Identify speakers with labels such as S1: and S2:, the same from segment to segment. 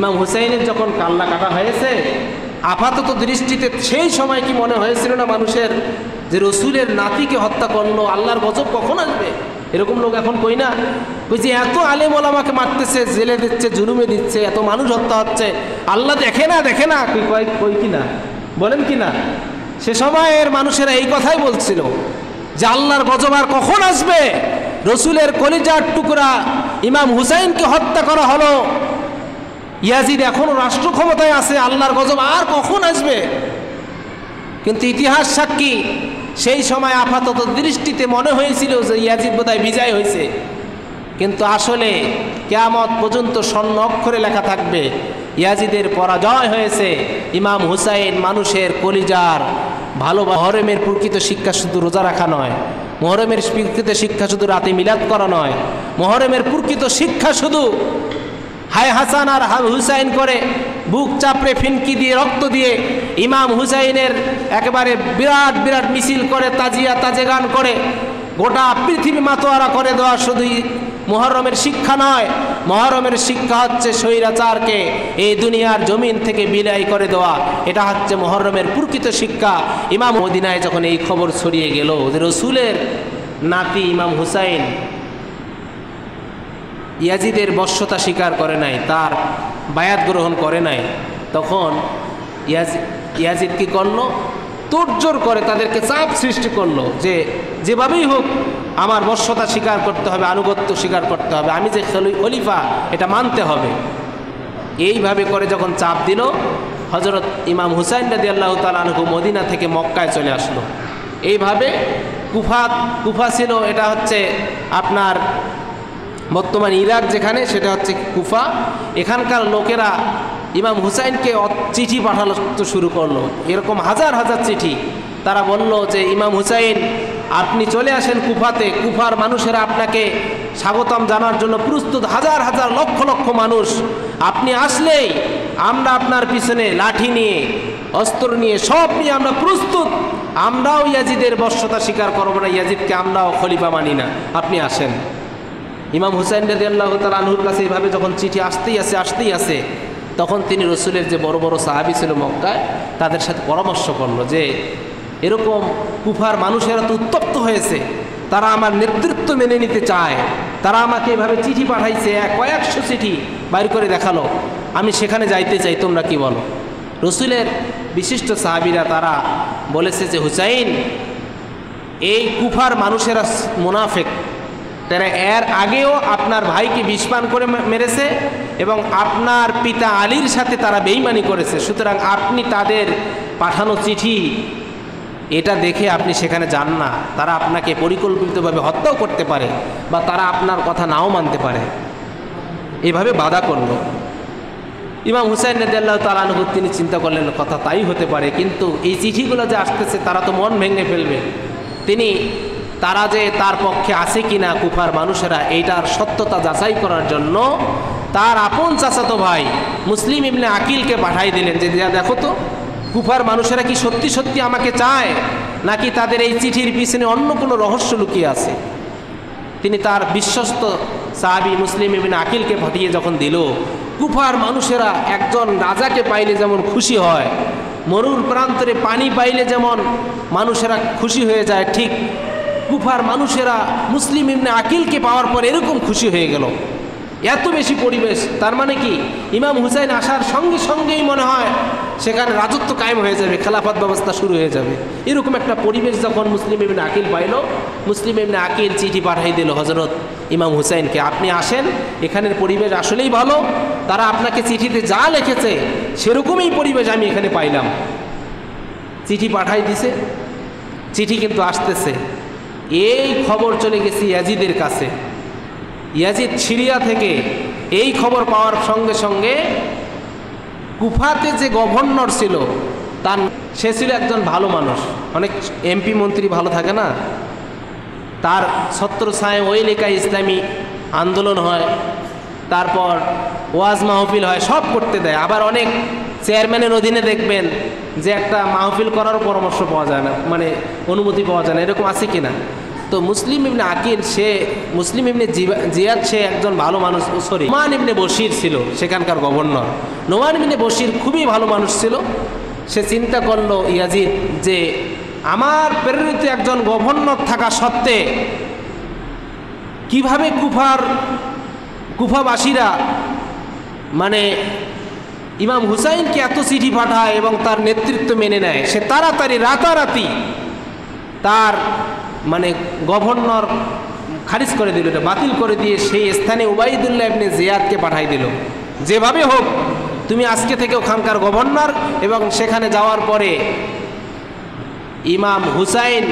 S1: ইমাম হুসাইনের যখন কাল্লা কাটা হয়েছে, আপাতত দৃষ্টিতে সেই সময় কি মনে হয়েছিল না মানুষের যে রসুলের নাতিকে হত্যা করলো, আল্লাহর গজব কখন আসবে? এরকম লোক এখন কই না, ওই যে এত আলেম ওলামাকে মারতেছে, জেলে দিচ্ছে, জুলুমে দিচ্ছে, এত মানুষ হত্যা হচ্ছে, আল্লাহ দেখে না দেখে না, কই কি না, বলেন কি না? সে সময়ের মানুষেরা এই কথাই বলছিল যে আল্লাহর গজব আর কখন আসবে? রসুলের কলিজার টুকরা ইমাম হুসাইনকে হত্যা করা হলো, ইয়াজিদ এখনো রাষ্ট্র ক্ষমতায় আছে, আল্লাহর গজব আর কখন আসবে? কিন্তু ইতিহাস সাক্ষী, সেই সময় আপাতত দৃষ্টিতে মনে হয়েছিল যে ইয়াজিদ বোধহয় বিজয় হয়েছে, কিন্তু আসলে কিয়ামত পর্যন্ত স্বর্ণ অক্ষরে লেখা থাকবে ইয়াজিদের পরাজয় হয়েছে। ইমাম হুসাইন মানুষের কলিজার ভালো। মুহররমের প্রকৃত শিক্ষা শুধু রোজা রাখা নয়, মুহররমের প্রকৃত শিক্ষা শুধু রাতে মিলাদ করা নয়, মুহররমের প্রকৃত শিক্ষা শুধু হায় হাসান আর হুসাইন করে বুক চাপড়ে ফিনকি দিয়ে রক্ত দিয়ে ইমাম হুসাইনের একেবারে বিরাট বিরাট মিছিল করে, তাজিয়া তাজে গান করে গোটা পৃথিবী মাতোয়ারা করে দেওয়া শুধুই মুহররমের শিক্ষা নয়। মুহররমের শিক্ষা হচ্ছে স্বৈরাচারকে এই দুনিয়ার জমিন থেকে বিদায় করে দেওয়া, এটা হচ্ছে মুহররমের প্রকৃত শিক্ষা। ইমাম মদিনায় যখন এই খবর ছড়িয়ে গেল যে রসুলের নাতি ইমাম হুসাইন ইয়াজিদের বশ্যতা স্বীকার করে নাই, তার বায়াত গ্রহণ করে নাই, তখন ইয়াজিদ কি করলো? তোড়জোড় করে তাদেরকে চাপ সৃষ্টি করলো যে যেভাবেই হোক আমার বশ্যতা স্বীকার করতে হবে, আনুগত্য স্বীকার করতে হবে, আমি যে খলিফা এটা মানতে হবে। এইভাবে করে যখন চাপ দিল, হযরত ইমাম হুসাইন রাদিয়াল্লাহু তাআলা আনহু মদিনা থেকে মক্কায় চলে আসলো। এইভাবে কুফা ছিল, এটা হচ্ছে আপনার বর্তমান ইরাক যেখানে, সেটা হচ্ছে কুফা। এখানকার লোকেরা ইমাম হুসাইনকে চিঠি পাঠানো শুরু করলো, এরকম হাজার হাজার চিঠি। তারা বলল যে ইমাম হুসাইন আপনি চলে আসেন কুফাতে, কুফার মানুষেরা আপনাকে স্বাগতম জানার জন্য প্রস্তুত, হাজার হাজার লক্ষ লক্ষ মানুষ। আপনি আসলেই আমরা আপনার পিছনে লাঠি নিয়ে, অস্ত্র নিয়ে, সব নিয়ে আমরা প্রস্তুত। আমরাও ইয়াজিদের বশ্যতা স্বীকার করবো না, ইয়াজিদকে আমরাও খলিফা মানি না, আপনি আসেন। ইমাম হুসাইন রাদিয়াল্লাহু তাআলা আনহুর কাছে এইভাবে যখন চিঠি আসতেই আছে, তখন তিনি রসুলের যে বড় বড় সাহাবী ছিল মক্কায়, তাদের সাথে পরামর্শ করলো যে এরকম কুফার মানুষেরা তো উত্তপ্ত হয়েছে, তারা আমার নেতৃত্ব মেনে নিতে চায়, তারা আমাকে এভাবে চিঠি পাঠাইছে, কয়েকশো চিঠি বাইর করে দেখালো, আমি সেখানে যাইতে চাই, তোমরা কি বলো? রসুলের বিশিষ্ট সাহাবীরা তারা বলেছে যে হুসাইন, এই কুফার মানুষেরা মুনাফিক, তারা এর আগেও আপনার ভাইকে বিষপান করে মেরেছে এবং আপনার পিতা আলীর সাথে তারা বেঈমানি করেছে, সুতরাং আপনি তাদের পাঠানো চিঠি এটা দেখে আপনি সেখানে যান না, তারা আপনাকে পরিকল্পিতভাবে হত্যাও করতে পারে বা তারা আপনার কথা নাও মানতে পারে। এইভাবে বাধা করল। ইমাম হুসাইন রাদিয়াল্লাহু তাআলা আনহু তিনি চিন্তা করলেন কথা তাই হতে পারে, কিন্তু এই চিঠিগুলো যে আসতেছে তারা তো মন ভেঙে ফেলবে। তারা যে তার পক্ষে আছে কিনা কুফার মানুষেরা, এইটার সত্যতা যাচাই করার জন্য তার আপন চাচাতো ভাই মুসলিম ইবনে আকিলকে পাঠাই দিলেন যে দেখো তো কুফার মানুষেরা কি সত্যি সত্যি আমাকে চায়, নাকি তাদের এই চিঠির পিছনে অন্য কোনো রহস্য লুকিয়ে আছে। তিনি তার বিশ্বস্ত সাহাবী মুসলিম ইবনে আকিলকে পাঠিয়ে যখন দিল, কুফার মানুষেরা একজন রাজাকে পাইলে যেমন খুশি হয়, মরুর প্রান্তরে পানি পাইলে যেমন মানুষেরা খুশি হয়ে যায়, ঠিক কুফার মানুষেরা মুসলিম ইবনে আকিলকে পাওয়ার পর এরকম খুশি হয়ে গেল। এত বেশি পরিবেশ, তার মানে কি ইমাম হুসাইন আসার সঙ্গে সঙ্গেই মনে হয় সেখানে রাজত্ব কায়েম হয়ে যাবে, খেলাফত ব্যবস্থা শুরু হয়ে যাবে। এরকম একটা পরিবেশ যখন মুসলিম ইবনে আকিল পাইল, মুসলিম ইবনে আকিল চিঠি পাঠাই দিল হযরত ইমাম হুসাইনকে, আপনি আসেন, এখানের পরিবেশ আসলেই ভালো, তারা আপনাকে চিঠিতে যা লিখেছে সেরকমই পরিবেশ আমি এখানে পাইলাম। চিঠি পাঠাই দিছে, চিঠি কিন্তু আসতেছে। এই খবর চলে গেছে ইয়াজিদের কাছে। ইয়াজিদ সিরিয়া থেকে এই খবর পাওয়ার সঙ্গে সঙ্গে কুফাতে যে গভর্নর ছিল সে ছিল একজন ভালো মানুষ, অনেক এমপি মন্ত্রী ভালো থাকে না, তার ছত্রছায়ায় ওই এলাকায় ইসলামী আন্দোলন হয়, তারপর ওয়াজ মাহফিল হয়, সব করতে দেয়। আবার অনেক চেয়ারম্যানের অধীনে দেখবেন যে একটা মাহফিল করারও পরামর্শ পাওয়া যায় না, মানে অনুমতি পাওয়া যায় না, এরকম আছে কিনা? তো মুসলিম ইবনে আকিল সে মুসলিম ইবনে জিয়াদ সে একজন ভালো মানুষ, সরি নোমান ইবনে বশির ছিল সেখানকার গভর্নর। নোমান ইবনে বশির খুবই ভালো মানুষ ছিল। সে চিন্তা করলো ইয়াজিদ যে আমার প্রেরিত একজন গভর্নর থাকা সত্ত্বে কিভাবে কুফাবাসীরা মানে ইমাম হুসাইনকে এত চিঠি পাঠায় এবং তার নেতৃত্ব মেনে নেয়। সে তাড়াতাড়ি রাতারাতি তার মানে গভর্নর খারিজ করে দিল, এটা বাতিল করে দিয়ে সেই স্থানে উবাইদুল্লাহ ইবনে জিয়াদকে পাঠাই দিল। যেভাবে হোক তুমি আজকে থেকে ওখানকার গভর্নর, এবং সেখানে যাওয়ার পরে ইমাম হুসাইন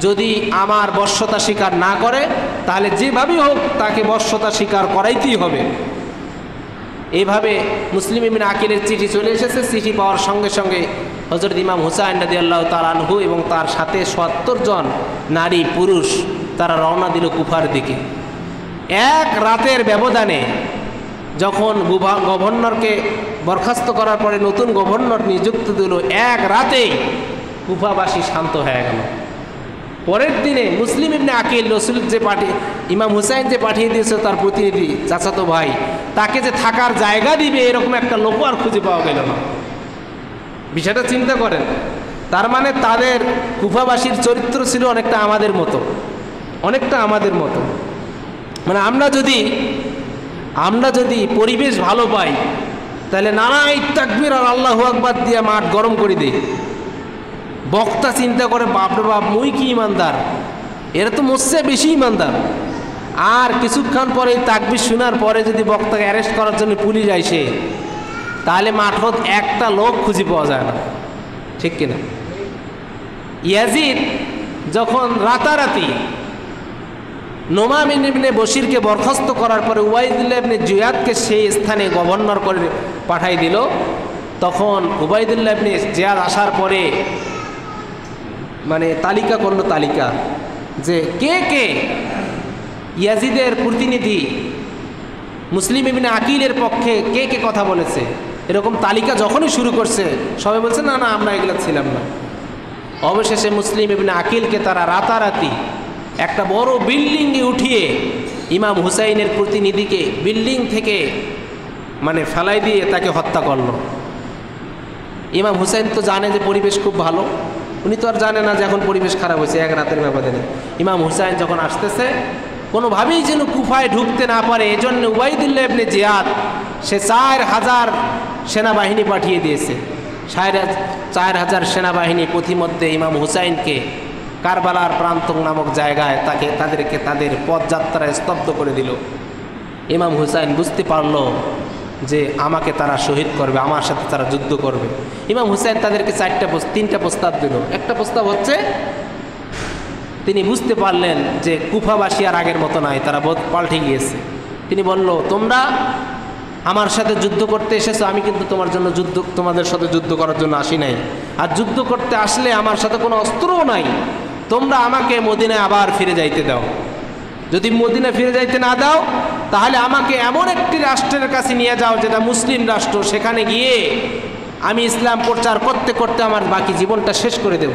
S1: যদি আমার বর্ষতা স্বীকার না করে তাহলে যেভাবেই হোক তাকে বর্ষতা স্বীকার করাইতেই হবে। এইভাবে মুসলিম ইবনে আকিলের চিঠি চলে এসেছে। চিঠি পাওয়ার সঙ্গে সঙ্গে হযরত ইমাম হুসাইন রাদিয়াল্লাহু তাআলা আনহু এবং তার সাথে ৭০ জন নারী পুরুষ তারা রওনা দিল কুফার দিকে। এক রাতের ব্যবধানে যখন গভর্নরকে বরখাস্ত করার পরে নতুন গভর্নর নিযুক্ত দিল, এক রাতেই কুফাবাসী শান্ত হয়ে গেল। পরের দিনে মুসলিম ইবনে আকিল রসুল যে ইমাম হুসাইন যে পাঠিয়ে দিয়েছে তার প্রতিনিধি চাচাতো ভাই, তাকে যে থাকার জায়গা দিবে এরকম একটা লোক আর খুঁজে পাওয়া গেল না। বিষয়টা চিন্তা করেন। তার মানে তাদের কুফাবাসীর চরিত্র ছিল অনেকটা আমাদের মতো, মানে আমরা যদি পরিবেশ ভালো পাই তাহলে নানাই তাকবীর আর আল্লাহু আকবার দিয়ে মাঠ গরম করে দিই। বক্তা চিন্তা করে বাপরে বাপ মুই কি ইমানদার, এরা তো মোসে বেশি ইমানদার। আর কিছুক্ষণ পরে তাকবীর শোনার পরে যদি বক্তাকে অ্যারেস্ট করার জন্য পুলিশ আইসে তাহলে মাঠত একটা লোক খুঁজে পাওয়া যায় না, ঠিক কিনা? ইয়াজিদ যখন রাতারাতি নোমান ইবনে বশিরকে বরখাস্ত করার পরে উবাইদুল্লাহ ইবনে জিয়াদকে সেই স্থানে গভর্নর করে পাঠাই দিল, তখন উবাইদুল্লাহ ইবনে জিয়াদ আসার পরে মানে তালিকা করলো, তালিকা যে কে কে ইয়াজিদের প্রতিনিধি মুসলিম ইবনে আকিলের পক্ষে কে কে কথা বলেছে, এরকম তালিকা যখনই শুরু করছে সবাই বলছে না না আমরা এগুলো ছিলাম না। অবশেষে মুসলিম ইবনে আকিলকে তারা রাতারাতি একটা বড় বিল্ডিংয়ে উঠিয়ে ইমাম হুসাইনের প্রতিনিধিকে বিল্ডিং থেকে মানে ফেলাই দিয়ে তাকে হত্যা করলো। ইমাম হুসাইন তো জানে যে পরিবেশ খুব ভালো, উনি তো আর জানে না যে এখন পরিবেশ খারাপ হয়েছে এক রাতের ব্যবধানে। ইমাম হুসাইন যখন আসতেছে কোনোভাবেই যেন কুফায় ঢুকতে না পারে, এজন্য উবাইদুল্লাহ ইবনে জিয়াদ সে 4000 সেনাবাহিনী পাঠিয়ে দিয়েছে। 4000 সেনাবাহিনী পথিমধ্যে ইমাম হুসাইনকে কারবালার প্রান্তক নামক জায়গায় তাদেরকে তাদের পথযাত্রায় স্তব্ধ করে দিল। ইমাম হুসাইন বুঝতে পারল যে আমাকে তারা শহীদ করবে, আমার সাথে তারা যুদ্ধ করবে। ইমাম হুসাইন তাদেরকে 3টা প্রস্তাব দিল। একটা প্রস্তাব হচ্ছে তিনি বুঝতে পারলেন যে কুফাবাসী আর আগের মতো নাই, তারা পাল্টে গিয়েছে। তিনি বলল তোমরা আমার সাথে যুদ্ধ করতে এসেছো, আমি কিন্তু তোমাদের সাথে যুদ্ধ করার জন্য আসি নাই। আর যুদ্ধ করতে আসলে আমার সাথে কোনো অস্ত্রও নাই, তোমরা আমাকে মদিনায় আবার ফিরে যাইতে দাও। যদি মদিনায় ফিরে যাইতে না দাও তাহলে আমাকে এমন একটি রাষ্ট্রের কাছে নিয়ে যাও যেটা মুসলিম রাষ্ট্র, সেখানে গিয়ে আমি ইসলাম প্রচার করতে করতে আমার বাকি জীবনটা শেষ করে দেব।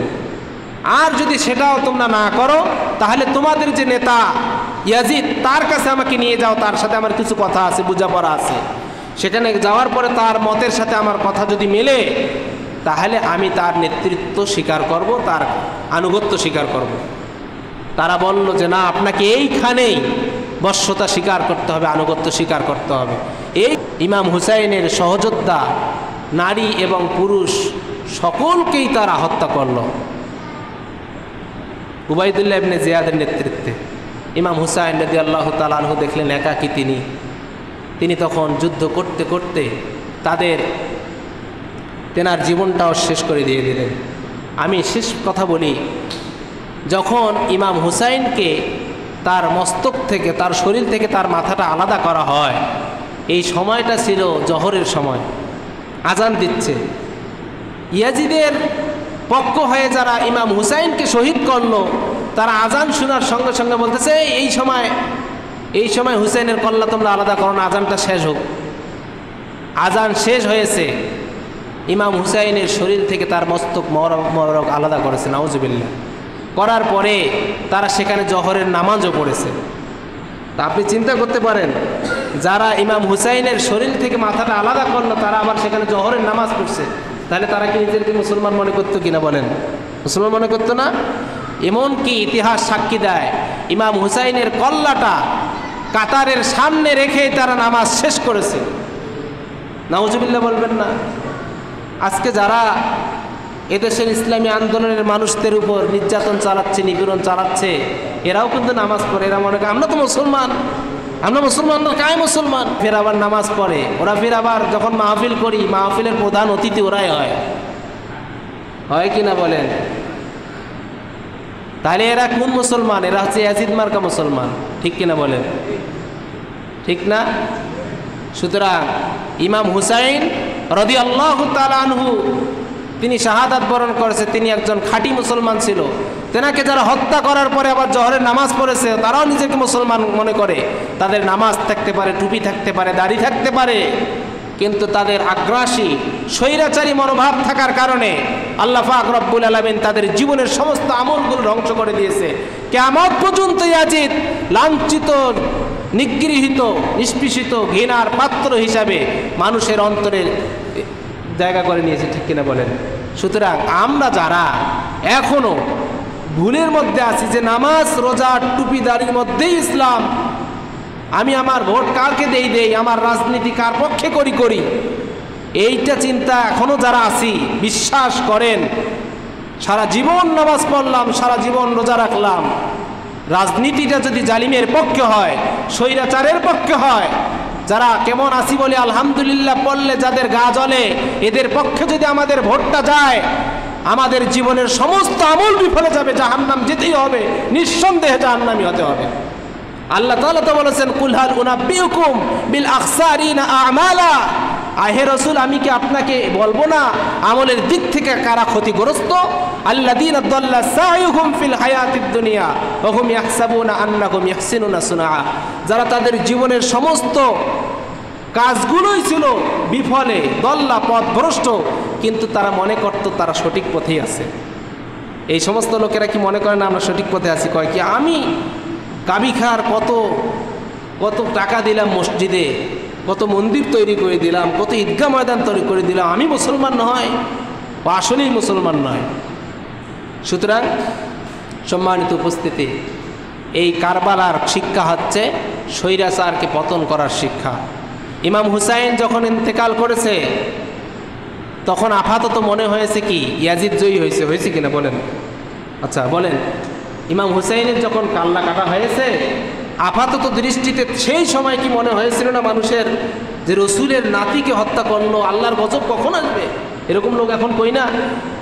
S1: আর যদি সেটাও তোমরা না করো তাহলে তোমাদের যে নেতা ইয়াজিদ তার কাছে আমাকে নিয়ে যাও, তার সাথে আমার কিছু কথা আছে, বোঝাপড়া আছে। সেখানে যাওয়ার পরে তার মতের সাথে আমার কথা যদি মেলে তাহলে আমি তার নেতৃত্ব স্বীকার করব, তার আনুগত্য স্বীকার করব। তারা বলল যে না, আপনাকে এইখানেই বর্ষতা স্বীকার করতে হবে, আনুগত্য স্বীকার করতে হবে। এই ইমাম হুসাইনের সহযোদ্ধা নারী এবং পুরুষ সকলকেই তারা হত্যা করল উবাইদুল্লাহ ইবনে জিয়াদের নেতৃত্বে। ইমাম হুসাইন রাদিয়াল্লাহু তাআলা আনহু দেখলেন একাকী তিনি তখন যুদ্ধ করতে করতে তেনার জীবনটাও শেষ করে দিয়ে দিলেন। আমি শেষ কথা বলি, যখন ইমাম হুসাইনকে তার মস্তক থেকে, তার শরীর থেকে তার মাথাটা আলাদা করা হয়, এই সময়টা ছিল জহরের সময়, আজান দিচ্ছে। ইয়াজিদের পক্ষ হয়ে যারা ইমাম হুসাইনকে শহীদ করলো তারা আজান শোনার সঙ্গে সঙ্গে বলতেছে এই সময় হুসাইনের কল্লা তোমরা আলাদা করো না, আজানটা শেষ হোক। আজান শেষ হয়েছে, ইমাম হুসাইনের শরীর থেকে তার মস্তক মোবারক আলাদা করেছে, নাউজুবিল্লাহ। করার পরে তারা সেখানে জহরের নামাজও পড়েছে। তা আপনি চিন্তা করতে পারেন, যারা ইমাম হুসাইনের শরীর থেকে মাথাটা আলাদা করলো তারা আবার সেখানে জহরের নামাজ পড়ছে, তাহলে তারা কি নিজেদেরকে মুসলমান মনে করতো কিনা বলেন? মুসলমান মনে করতো না? এমনকি ইতিহাস সাক্ষী দেয় ইমাম হুসাইনের কল্লাটা কাতারের সামনে রেখে তারা নামাজ শেষ করেছে। নাউজুবিল্লাহ বলবেন না? আজকে যারা এদেশের ইসলামী আন্দোলনের মানুষদের উপর নির্যাতন চালাচ্ছে, নিপীড়ন চালাচ্ছে, এরাও কিন্তু নামাজ পড়ে। এরা মনে করে আমরা তো মুসলমান, আমরা মুসলমান না, কায় মুসলমান? ফের আবার নামাজ পড়ে ওরা। ফের আবার যখন মাহফিল করি, মাহফিলের প্রধান অতিথি ওরাই হয় কি না বলেন? তাহলে এরা কোন মুসলমান? এরা হচ্ছে ইয়াজিদ মার্কা মুসলমান, ঠিক কিনা বলেন? ঠিক না? সুতরাং ইমাম হুসাইন রাদিয়াল্লাহু তাআলা আনহু তিনি শাহাদাত বরণ করেছে, তিনি একজন খাঁটি মুসলমান ছিল। তেনাকে যারা হত্যা করার পরে আবার জহরের নামাজ পড়েছে, তারাও নিজেকে মুসলমান মনে করে। তাদের নামাজ থাকতে পারে, টুপি থাকতে পারে, দাড়ি থাকতে পারে, কিন্তু তাদের আগ্রাসী স্বৈরাচারী মনোভাব থাকার কারণে আল্লাহ পাক রব্বুল আলামিন তাদের জীবনের সমস্ত আমলগুলো ধ্বংস করে দিয়েছে। কিয়ামত পর্যন্ত ইয়াজিদ লাঞ্ছিত, নিগৃহীত, নিষ্পেষিত, ঘৃণার পাত্র হিসাবে মানুষের অন্তরে জায়গা করে নিয়েছে, ঠিক কিনা বলেন? সুতরাং আমরা যারা এখনো ভুলের মধ্যে আছি যে নামাজ, রোজা, টুপি, দাড়ির মধ্যেই ইসলাম, আমি আমার ভোট কাকে দেই, আমার রাজনীতি কার পক্ষে করি, এইটা চিন্তা এখনো যারা আছি, বিশ্বাস করেন সারা জীবন নামাজ পড়লাম, সারা জীবন রোজা রাখলাম, রাজনীতিটা যদি জালিমের পক্ষে হয়, স্বৈরাচারের পক্ষে হয়, যারা কেমন আছি বলে আলহামদুলিল্লাহ পড়লে যাদের গা জ্বলে, এদের পক্ষে যদি আমাদের ভোটটা যায়, আমাদের জীবনের সমস্ত আমল বিফলে যাবে, জাহান্নাম যেতেই হবে, নিঃসন্দেহে জাহান্নামী হতে হবে। আল্লাহ তাআলা তো বলেছেন, কুল হাল উনাব্বিউকুম বিল আখসারিনা আমালা, আহে রাসূল আমি কি আপনাকে বলবো না আমলের দিক থেকে কারা ক্ষতিগ্রস্ত? আল্লাযীনা দাল্লা সাইয়ুহুম ফিল হায়াতিদ দুনিয়া ওয়া হুম ইয়াহসাবুনা আন্নাহুম ইহসিনুনা সুনআ, যারা তাদের জীবনের সমস্ত কাজগুলোই ছিল বিফলে, দল্লা, পথভ্রষ্ট, কিন্তু তারা মনে করত তারা সঠিক পথেই আছে। এই সমস্ত লোকেরা কি মনে করে না আমরা সঠিক পথে আছি? কয় কি আমি কাবিখার কত টাকা দিলাম মসজিদে, কত মন্দির তৈরি করে দিলাম, কত ঈদগাহ ময়দান তৈরি করে দিলাম, আমি মুসলমান নয়, বা আসলেই মুসলমান নয়। সুতরাং সম্মানিত উপস্থিতি, এই কারবালার শিক্ষা হচ্ছে স্বৈরাচারকে পতন করার শিক্ষা। ইমাম হুসাইন যখন ইন্তেকাল করেছে তখন আপাতত মনে হয়েছে কি ইয়াজিদ জয়ী হয়েছে কিনা বলেন? আচ্ছা বলেন, ইমাম হুসাইনের যখন কাল্লা কাটা হয়েছে আপাতত দৃষ্টিতে সেই সময় কি মনে হয়েছিল না মানুষের যে রসুলের নাতিকে হত্যা করলো, আল্লাহর গজব কখন আসবে? এরকম লোক এখন কই না?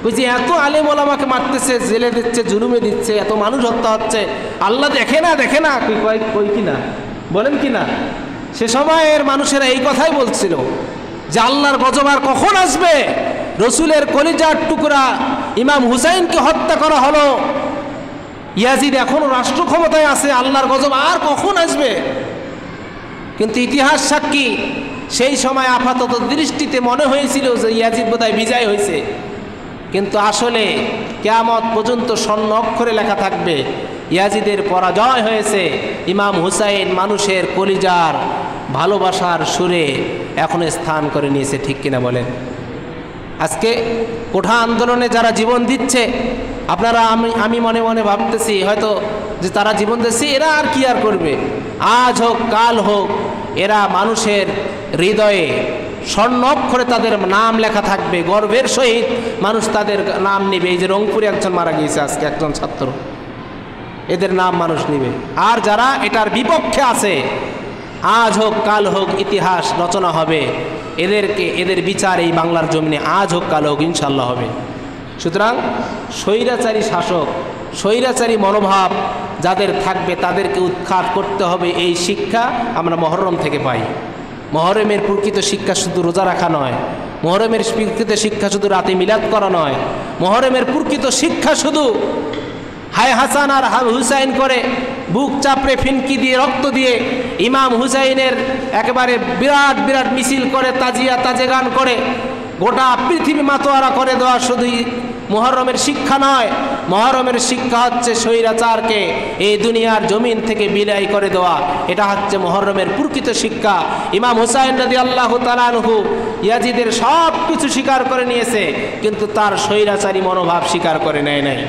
S1: ওই যে এত আলেম ওলামাকে মারতেছে, জেলে দিচ্ছে, জুলুমে দিচ্ছে, এত মানুষ হত্যা হচ্ছে, আল্লাহ দেখে না কই কিনা বলেন কিনা? সে সময়ের মানুষেরা এই কথাই বলছিল যে আল্লাহর গজব আর কখন আসবে? রসুলের কলিজার টুকরা ইমাম হুসাইনকে হত্যা করা হলো, ইয়াজিদ এখনো রাষ্ট্র ক্ষমতায় আছে, আল্লাহর গজব আর কখন আসবে? কিন্তু ইতিহাস সাক্ষী সেই সময় আপাতত দৃষ্টিতে মনে হয়েছিল যে ইয়াজিদ বোধহয় বিজয় হয়েছে, কিন্তু আসলে কিয়ামত পর্যন্ত স্বর্ণ অক্ষরে লেখা থাকবে ইয়াজিদের পরাজয় হয়েছে। ইমাম হুসাইন মানুষের কলিজার ভালোবাসার সুরে এখনো স্থান করে নিয়েছে, ঠিক কিনা বলেন? আজকে কোঠা আন্দোলনে যারা জীবন দিচ্ছে, আপনারা আমি মনে মনে ভাবতেছি হয়তো যে তারা জীবন দিচ্ছে, এরা আর কি আর করবে? আজ হোক কাল হোক, এরা মানুষের হৃদয়ে স্বর্ণ অক্ষরে তাদের নাম লেখা থাকবে, গর্বের সহিত মানুষ তাদের নাম নেবে। এই যে রংপুরে একজন মারা গিয়েছে আজকে, একজন ছাত্র, এদের নাম মানুষ নেবে। আর যারা এটার বিপক্ষে আছে, আজ হোক কাল হোক ইতিহাস রচনা হবে, এদের বিচার এই বাংলার জমিনে আজ হোক কাল হোক ইনশাল্লাহ হবে। সুতরাং স্বৈরাচারী শাসক, স্বৈরাচারী মনোভাব যাদের থাকবে তাদেরকে উৎখাত করতে হবে। এই শিক্ষা আমরা মহরম থেকে পাই। মহরমের প্রকৃত শিক্ষা শুধু রোজা রাখা নয়, মহরমের প্রকৃত শিক্ষা শুধু রাতে মিলাদ করা নয়, মহরমের প্রকৃত শিক্ষা শুধু হায় হাসান আর হুসাইন করে বুক চাপড়ে ফিনকি দিয়ে রক্ত দিয়ে ইমাম হুসাইনের একেবারে বিরাট বিরাট মিছিল করে, তাজিয়া তাজে গান করে গোটা পৃথিবী মাতোয়ারা করে দেওয়া শুধুই মুহররমের শিক্ষা নয়, মুহররমের শিক্ষা হচ্ছে স্বৈরাচারকে এই দুনিয়ার জমিন থেকে বিদায় করে দেওয়া। এটা হচ্ছে মুহররমের প্রকৃত শিক্ষা। ইমাম হুসাইন রাদিয়াল্লাহু তাআলা আনহু ইয়াজিদের সব কিছু স্বীকার করে নিয়েছে, কিন্তু তার স্বৈরাচারী মনোভাব স্বীকার করে নেয় নাই।